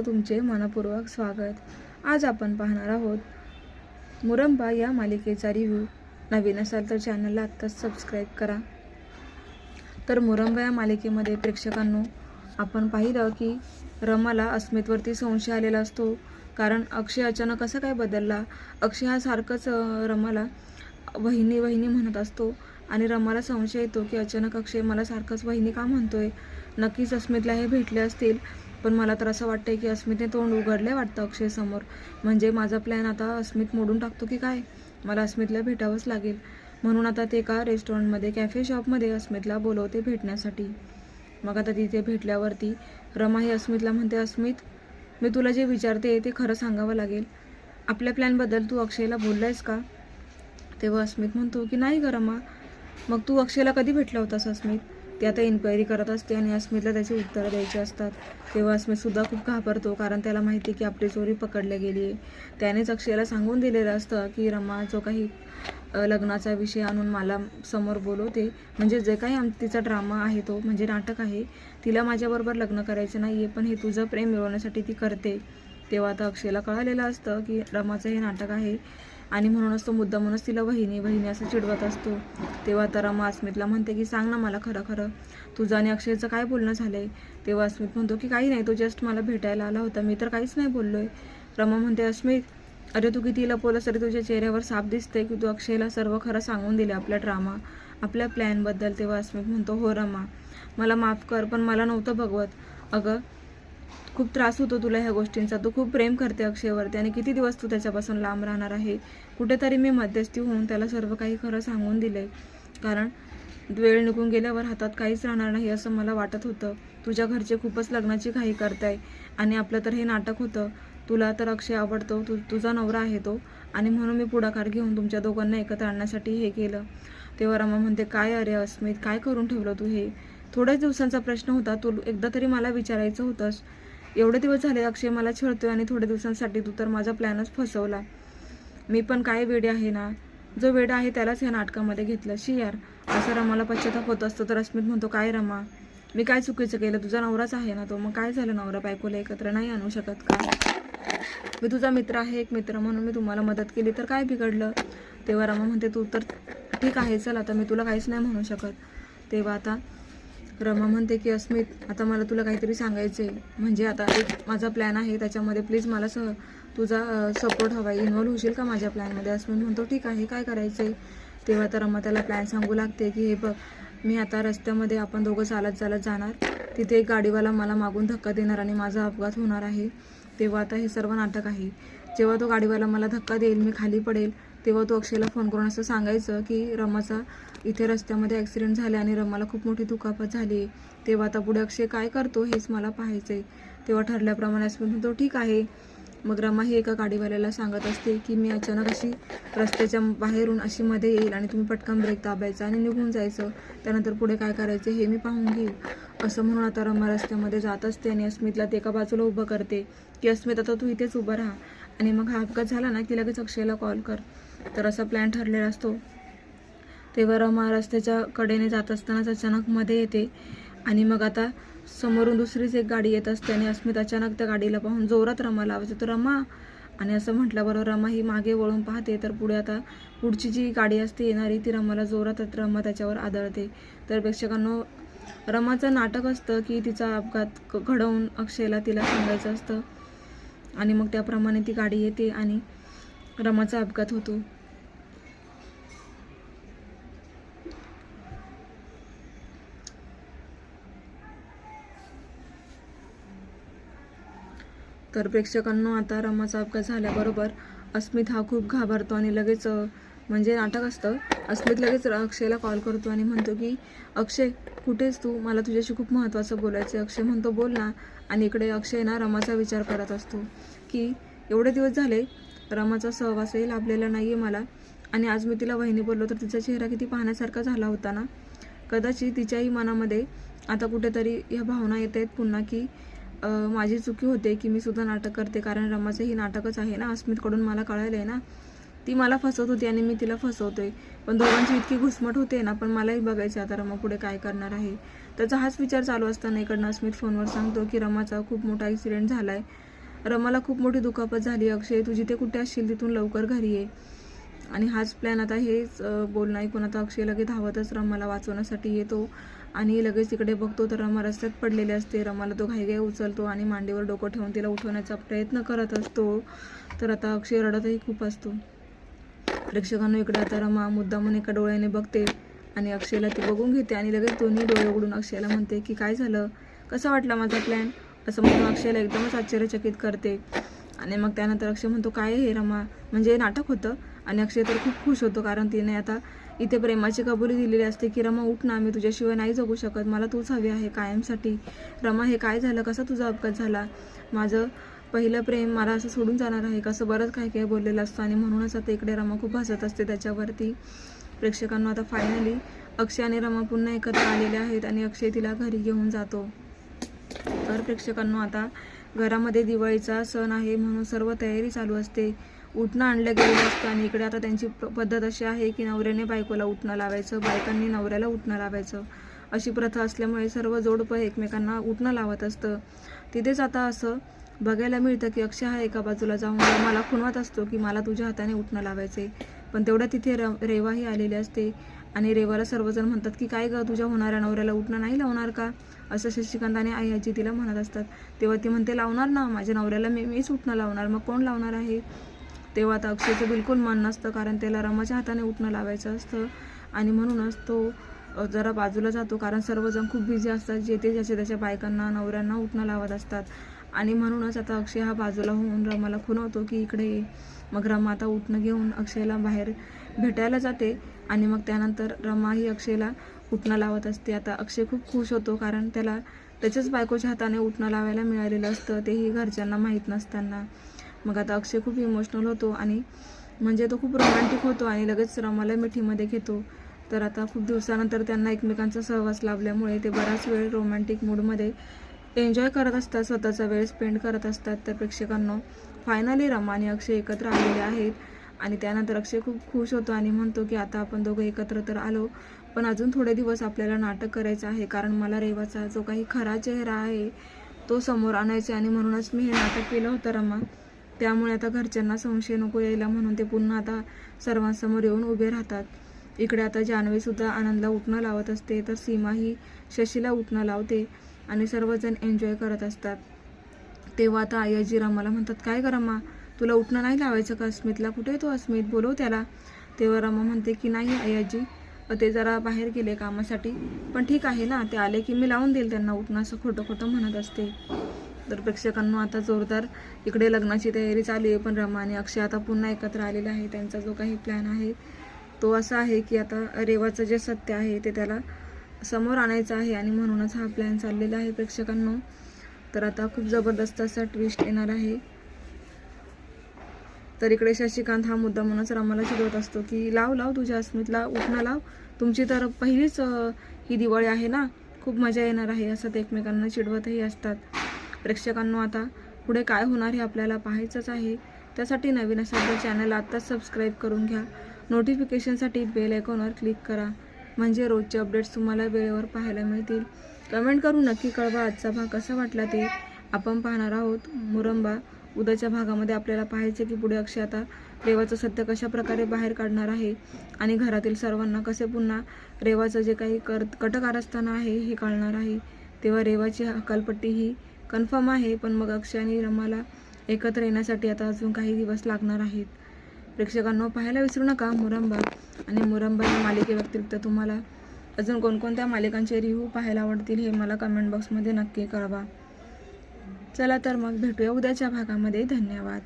तुमचे मनपूर्वक स्वागत। आज आपण पाहणार आहोत मुरंबा या मालिकेचा रिव्ह्यू। नवीन असाल तर चॅनलला आत्ताच सबस्क्राईब करा। तर मुरंबा या मालिकेमध्ये प्रेक्षकांनो आपण पाहिलं की रमाला अस्मितवरती संशय आलेला असतो, कारण अक्षय अचानक कसा काय बदलला। अक्षय हा सारखंच रमाला वहिनी वहिनी म्हणत असतो आणि रमाला संशय येतो की अचानक अक्षय मला सारखंच वहिनी का म्हणतोय। नक्कीच अस्मितला हे भेटले असतील, पण मला तर असं वाटतंय की अस्मितने तोंड उघडले वाटतं अक्षय समोर। म्हणजे माझा प्लॅन आता अस्मित मोडून टाकतो की काय, मला अस्मितला भेटावंच लागेल। म्हणून आता ते एका रेस्टॉरंटमध्ये कॅफे शॉपमध्ये अस्मितला बोलवते भेटण्यासाठी। मग आता तिथे भेटल्यावरती रमा ही अस्मितला म्हणते, अस्मित मी तुला जे विचारते ते खरं सांगावं लागेल। आपल्या प्लॅनबद्दल तू अक्षयला बोललायस का? तेव्हा अस्मित म्हणतो की नाही ग रमा। मग तू अक्षयला कधी भेटला होतास अस्मित? ती आता इन्क्वायरी करत असते आणि अस्मितला त्याची उत्तरं द्यायची असतात। तेव्हा अस्मितसुद्धा खूप घाबरतो, कारण त्याला माहिती की आपली चोरी पकडली गेली आहे। त्यानेच अक्षयला सांगून दिलेलं असतं की रमा जो काही लग्नाचा विषय आणून मला समोर बोलवते, म्हणजे जे काही तिचा ड्रामा आहे तो म्हणजे नाटक आहे, तिला माझ्याबरोबर लग्न करायचं नाही आहे, पण हे तुझं प्रेम मिळवण्यासाठी ती करते। तेव्हा आता अक्षयला कळालेलं असतं की रमाचं हे नाटक आहे आणि म्हणूनच तो मुद्दामूनच तिला वहिनी वहिनी असं चिडवत असतो। तेव्हा आता रमा अस्मितला म्हणते की सांग ना मला खरं खरं, तुझं आणि अक्षयचं काय बोलणं झालंय? तेव्हा अस्मित म्हणतो की काही नाही, तो जस्ट मला भेटायला आला होता, मी तर काहीच नाही बोललोय। रमा म्हणते, अस्मित अरे तू किती लपवलंस तरी तुझ्या चेहऱ्यावर साफ दिसते की तू अक्षयला सर्व खरं सांगून दिले आपला ड्रामा, आपल्या प्लॅनबद्दल। तेव्हा अस्मित म्हणतो, हो रमा मला माफ कर, पण मला नव्हतं बघवत। अगं खूप त्रास होतो तुला ह्या गोष्टींचा, तू खूप प्रेम करते अक्षयवरती आणि किती दिवस तू त्याच्यापासून लांब राहणार आहे। कुठेतरी मी मध्यस्थी होऊन त्याला सर्व काही खरं सांगून दिलंय, कारण वेळ निघून गेल्यावर हातात काहीच राहणार नाही असं मला वाटत होतं। तुझ्या घरचे खूपच लग्नाची घाई करताय आणि आपलं तर हे नाटक होतं। तुला तर अक्षय आवडतो, तुझा नवरा आहे तो, आणि म्हणून मी पुढाकार घेऊन तुमच्या दोघांना एकत्र आणण्यासाठी हे केलं। तेव्हा रमा म्हणते, काय अरे अस्मित काय करून ठेवलं तू हे? थोड्याच दिवसांचा प्रश्न होता, तू एकदा तरी मला विचारायचं होतंस। एवढे दिवस झाले अक्षय मला छळतोय आणि थोड्या दिवसांसाठी तू तर माझा प्लॅनच फसवला। मी पण काय वेडे आहे ना, जो वेडा आहे त्यालाच ह्या नाटकामध्ये घेतलं। शी यार, असं रमाला पश्चाताप होत असतो तर अस्मित म्हणतो, काय रमा मी काय चुकीचं केलं? तुझा नवराच आहे ना तो, मग काय झालं नवरा बायकोला एकत्र नाही आणू शकत का? मी तुझा मित्र आहे, एक मित्र म्हणून मी तुम्हाला मदत केली तर काय बिघडलं? तेव्हा रमा म्हणते, तू तर ठीक आहे चल, आता मी तुला काहीच नाही म्हणू शकत। तेव्हा आता रमा म्हणते की अस्मित आता मला तुला काहीतरी सांगायचं आहे, म्हणजे आता एक माझा प्लॅन आहे त्याच्यामध्ये प्लीज मला तुझा सपोर्ट हवा आहे, इन्व्हॉल्व होशील का माझ्या प्लॅनमध्ये? अस्मित म्हणतो, ठीक आहे काय करायचं आहे? तेव्हा तर रमा त्याला प्लॅन सांगू लागते की हे बघ, मी आता रस्त्यामध्ये आपण दोघं चालत चालत जाणार, तिथे एक गाडीवाला मला मागून धक्का देणार आणि माझा अपघात होणार आहे। तेव्हा आता हे सर्व नाटक आहे। जेव्हा तो गाडीवाला मला धक्का देईल, मी खाली पडेल, तेव्हा तो अक्षयला फोन करून असं सांगायचं की रमाचा इथे रस्त्यामध्ये ॲक्सिडेंट झाला आणि रमाला खूप मोठी दुखापत झाली। तेव्हा आता पुढे अक्षय काय करतो हेच मला पाहायचं आहे। तेव्हा ठरल्याप्रमाणे अस्मित म्हणतो, ठीक आहे। मग रमा ही एका गाडीवाल्याला सांगत असते की मी अचानक अशी रस्त्याच्या बाहेरून अशी मध्ये येईल आणि तुम्ही पटकन ब्रेक दाबायचा आणि निघून जायचं, त्यानंतर पुढे काय करायचं हे मी पाहून घेईल। असं म्हणून आता रमा रस्त्यामध्ये जात असते आणि अस्मितला ते एका बाजूला उभं करते की अस्मित आता तू इथेच उभं राहा आणि मग हा अपघात झाला ना की लगेच अक्षयला कॉल कर। तर असा प्लॅन ठरलेला असतो। तेव्हा रमा रस्त्याच्या कडेने जात असतानाच अचानक मध्ये येते आणि मग आता समोरून दुसरीच एक गाडी येत असते आणि अस्मित अचानक त्या गाडीला पाहून जोरात रमाला आवाज येतो, रमा, आणि असं म्हटल्याबरोबर रमा ही मागे वळून पाहते, तर पुढे आता पुढची जी गाडी असते येणारी ती रमाला जोरात रमा त्याच्यावर आदळते। तर प्रेक्षकांनो रमाचं नाटक असतं की तिचा अपघात घडवून अक्षयला तिला सांगायचं असतं आणि मग त्याप्रमाणे ती गाडी येते आणि रमाचा अपघात होतो। तर प्रेक्षकांनो आता रमाचा अपघात झाल्याबरोबर अस्मित हा खूप घाबरतो आणि लगेच म्हणजे नाटक असतं, अस्मित लगेच अक्षयला कॉल करतो आणि म्हणतो की अक्षय कुठेस तू, मला तुझ्याशी खूप महत्त्वाचं बोलायचं आहे। अक्षय म्हणतो, बोल ना। आणि इकडे अक्षय ना रमाचा विचार करत असतो की एवढे दिवस झाले रमाचा सहवासही लाभलेला नाही आहे मला, आणि आज मी तिला वहिनी बोललो तर तिचा चेहरा किती पाहण्यासारखा झाला होता ना। कदाचित तिच्याही मनामध्ये आता कुठेतरी ह्या भावना येत आहेत पुन्हा की माझी चुकी होते की मी सुद्धा नाटक करते, कारण रमाचं ही नाटकच आहे ना। अस्मितकडून मला कळालं आहे ना, ती मला फसवत होती आणि मी तिला फसवतोय, पण दोघांची इतकी घुसमट होते ना। पण मलाही बघायचं आता रमा पुढे काय करणार आहे। त्याचा हाच विचार चालू असताना इकडनं अस्मित फोनवर सांगतो की रमाचा खूप मोठा ॲक्सिडेंट झाला आहे रमाला खूप मोठी दुखापत झाली. अक्षय तू जिथे कुठे असशील तिथून लवकर घरी ये. आणि हाच प्लॅन आता हेच बोलणं ऐकून आता अक्षय लगेच धावतच रमाला वाचवण्यासाठी येतो आणि लगेच तिकडे बघतो तर रमा रस्त्यात पडलेली असते. रमाला तो घाईघाई उचलतो आणि मांडीवर डोकं ठेवून तिला उठवण्याचा प्रयत्न करत असतो. तर आता अक्षय रडतही खूप असतो. प्रेक्षकांना इकडे आता रमा मुद्दामून एका डोळ्याने बघते आणि अक्षयला ती बघून घेते आणि लगेच दोन्ही डोळे उघडून अक्षयला म्हणते की काय झालं, कसा वाटला माझा प्लॅन, असं म्हणून अक्षयला एकदमच आश्चर्यचकित करते. आणि मग त्यानंतर अक्षय म्हणतो काय हे रमा, म्हणजे नाटक होतं. आणि अक्षय तर खूप खुश होतो कारण तिने आता इथे प्रेमाची कबुली दिलेली असते की रमा उठ ना, मी तुझ्याशिवाय नाही जगू शकत, मला तूच हवी आहे कायमसाठी. रमा हे काय झालं, कसा तुझा अपघात झाला, माझं पहिलं प्रेम मला असं सोडून जाणार आहे कसं, बरंच काय काय बोललेलं असतं. आणि म्हणूनच आता इकडे रमा खूप हसत असते त्याच्यावरती. प्रेक्षकांना आता फायनली अक्षय आणि रमा पुन्हा एकत्र आलेले आहेत आणि अक्षय तिला घरी घेऊन जातो. तर प्रेक्षकांना आता घरामध्ये दिवाळीचा सण आहे म्हणून सर्व तयारी चालू असते. उठणं आणलं गेलेलं असतं आणि इकडे आता त्यांची पद्धत अशी आहे की नवऱ्याने बायकोला उठणं लावायचं, बायकांनी नवऱ्याला उठणं लावायचं, अशी प्रथा असल्यामुळे सर्व जोडपं एकमेकांना उठणं लावत असतं. तिथेच आता असं बघायला मिळतं की अक्षय हा एका बाजूला जाऊन मला खुणवत असतो की मला तुझ्या हाताने उठणं लावायचे. पण तेवढ्या तिथे रेवाही आलेली असते आणि रेवाला सर्वजण म्हणतात की काय ग, तुझ्या होणाऱ्या नवऱ्याला उठणं नाही लावणार का, असं शशिकांत आणि आई आजी तिला म्हणत असतात. तेव्हा ती म्हणते लावणार ना, माझ्या नवऱ्याला मीच उठणं लावणार, मग कोण लावणार आहे. तेव्हा आता अक्षयचं बिलकुल मन नसतं कारण त्याला रमाच्या हाताने उठणं लावायचं असतं आणि म्हणूनच तो जरा बाजूला जातो कारण सर्वजण खूप बिझी असतात, जे ते ज्याच्या त्याच्या बायकांना नवऱ्यांना उठणं लावत असतात. आणि म्हणूनच आता अक्षय हा बाजूला होऊन रमाला खुणवतो की इकडे ये. मग रमा आता उठणं घेऊन अक्षयला बाहेर भेटायला जाते आणि मग त्यानंतर रमा ही अक्षयला उठणं लावत असते. आता अक्षय खूप खुश होतो कारण त्याला त्याच्याच बायकोच्या हाताने उठणं लावायला मिळालेलं असतं, तेही घरच्यांना माहीत नसताना. मग आता अक्षय खूप इमोशनल होतो आणि म्हणजे तो खूप रोमॅन्टिक होतो आणि लगेच रमाला मिठीमध्ये घेतो. तर आता खूप दिवसानंतर त्यांना एकमेकांचा सहवास लाभल्यामुळे ते बराच वेळ रोमॅन्टिक मूडमध्ये एन्जॉय करत असतात, स्वतःचा वेळ स्पेंड करत असतात. तर प्रेक्षकांना फायनली रमा आणि अक्षय एकत्र आलेले आहेत आणि त्यानंतर अक्षय खूप खुश होतो आणि म्हणतो की आता आपण दोघं एकत्र तर आलो, पण अजून थोडे दिवस आपल्याला नाटक करायचं आहे कारण मला रेवाचा जो काही खरा चेहरा आहे तो समोर आणायचा आणि म्हणूनच मी हे नाटक केलं होतं रमा. त्यामुळे आता घरच्यांना संशय नको यायला म्हणून ते पुन्हा आता सर्वांसमोर येऊन उभे राहतात. इकडे आता जान्हवीसुद्धा आनंदला उठणं लावत असते, तर सीमा ही शशीला उठणं लावते आणि सर्वजण एन्जॉय करत असतात. तेव्हा आता आयाजी रमाला म्हणतात काय ग रमा, तुला उठणं नाही लावायचं का, अस्मितला कुठे येतो, अस्मित बोलव त्याला. तेव्हा रमा म्हणते की नाही आयाजी, ते जरा बाहेर गेले कामासाठी, पण ठीक आहे ना, ते आले की मी लावून देईल त्यांना उठणं, असं खोटं खोटं म्हणत असते. तर प्रेक्षकांना आता जोरदार इकडे लग्नाची तयारी चालू आहे, पण रमा आणि अक्षय आता पुन्हा एकत्र आलेला आहे. त्यांचा जो काही प्लॅन आहे तो असा आहे की आता रेवाचं जे सत्य आहे ते त्याला समोर आणायचं आहे आणि म्हणूनच हा प्लॅन चाललेला आहे प्रेक्षकांना. तर आता खूप जबरदस्त असा ट्विस्ट येणार आहे. तर इकडे शशिकांत हा मुद्दा म्हणूनच रमाला चिडवत असतो की लाव तुझ्या अस्मितला उठणं लाव, तुमची तर पहिलीच ही दिवाळी आहे ना, खूप मजा येणार आहे, असं ते एकमेकांना चिडवतही असतात. प्रेक्षकांना आता पुढे काय होणार हे आपल्याला पाहायचंच आहे. त्यासाठी नवीन असाल तर चॅनल आत्ताच सबस्क्राईब करून घ्या. नोटिफिकेशनसाठी बेल आयकॉनवर क्लिक करा म्हणजे रोजचे अपडेट्स तुम्हाला वेळेवर पाहायला मिळतील. कमेंट करून नक्की कळवा आजचा भाग कसा वाटला ते. आपण पाहणार आहोत मुरंबा. उद्याच्या भागामध्ये आपल्याला पाहायचे की पुढे अक्षय आता रेवाचं सत्य कशा प्रकारे बाहेर काढणार आहे आणि घरातील सर्वांना कसे पुन्हा रेवाचं जे काही कटकारस्थान आहे हे कळणार आहे. तेव्हा रेवाची हकालपट्टी ही कन्फर्म आहे, पण मग अक्षय आणि रमाला एकत्र येण्यासाठी आता अजून काही दिवस लागणार आहेत. प्रेक्षकांना पाहायला विसरू नका मुरंबा. आणि मुरंबा या मालिकेव्यतिरिक्त तुम्हाला अजून कोणकोणत्या मालिकांचे रिव्ह्यू पाहायला आवडतील हे मला कमेंट बॉक्समध्ये नक्की कळवा. चला तर मग भेटूया उद्याच्या भागामध्ये. धन्यवाद.